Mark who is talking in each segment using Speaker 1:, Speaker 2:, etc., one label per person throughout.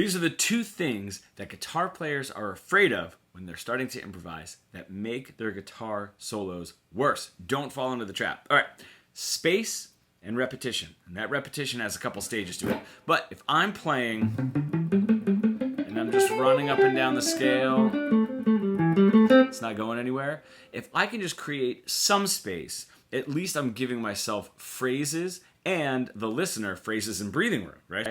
Speaker 1: These are the two things that guitar players are afraid of when they're starting to improvise that make their guitar solos worse. Don't fall into the trap. All right, space and repetition. And that repetition has a couple stages to it. But if I'm playing and I'm just running up and down the scale, it's not going anywhere. If I can just create some space, at least I'm giving myself phrases and the listener phrases and breathing room, right?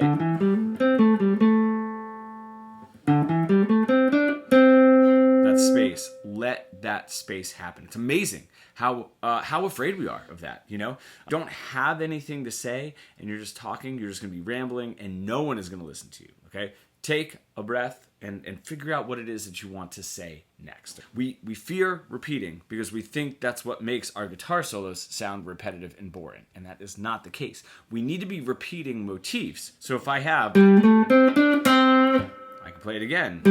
Speaker 1: Space. Let that space happen. It's amazing how afraid we are of that. You know, don't have anything to say, and you're just talking. You're just going to be rambling, and no one is going to listen to you. Okay, take a breath and figure out what it is that you want to say next. We fear repeating because we think that's what makes our guitar solos sound repetitive and boring, and that is not the case. We need to be repeating motifs. So if I have, I can play it again.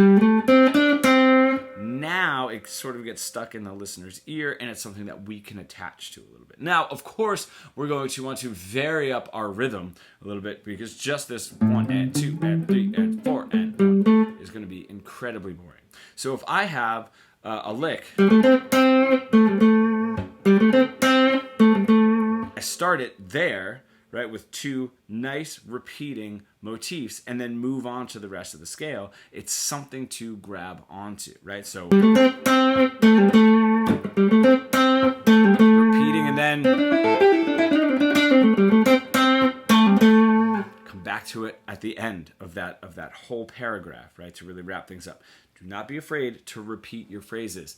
Speaker 1: Now it sort of gets stuck in the listener's ear, and it's something that we can attach to a little bit. Now, of course, we're going to want to vary up our rhythm a little bit, because just this 1 and 2 and 3 and 4 and 1 is going to be incredibly boring. So if I have a lick, I start it there, right, with two nice repeating motifs, and then move on to the rest of the scale. It's something to grab onto, right? So repeating, and then come back to it at the end of that whole paragraph, right, to really wrap things up. Do not be afraid to repeat your phrases.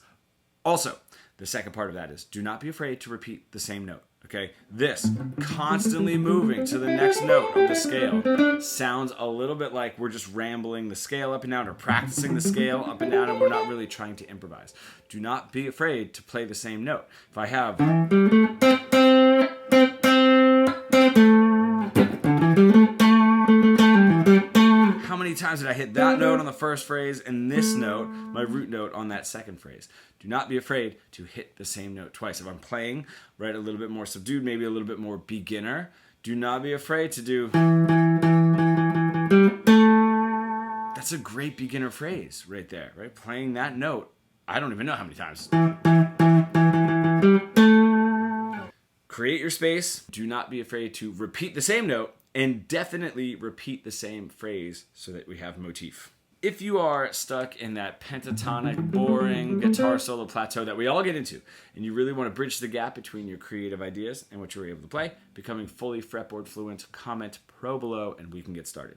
Speaker 1: Also, the second part of that is do not be afraid to repeat the same note. Okay, this constantly moving to the next note of the scale sounds a little bit like we're just rambling the scale up and down, or practicing the scale up and down, and we're not really trying to improvise. Do not be afraid to play the same note. If I have, how many times did I hit that note on the first phrase and this note, my root note, on that second phrase? Do not be afraid to hit the same note twice. If I'm playing, right, a little bit more subdued, maybe a little bit more beginner, do not be afraid to do. That's a great beginner phrase right there, right? Playing that note, I don't even know how many times. Create your space. Do not be afraid to repeat the same note, and definitely repeat the same phrase so that we have motif. If you are stuck in that pentatonic, boring guitar solo plateau that we all get into, and you really want to bridge the gap between your creative ideas and what you're able to play, becoming fully fretboard fluent, comment pro below, and we can get started.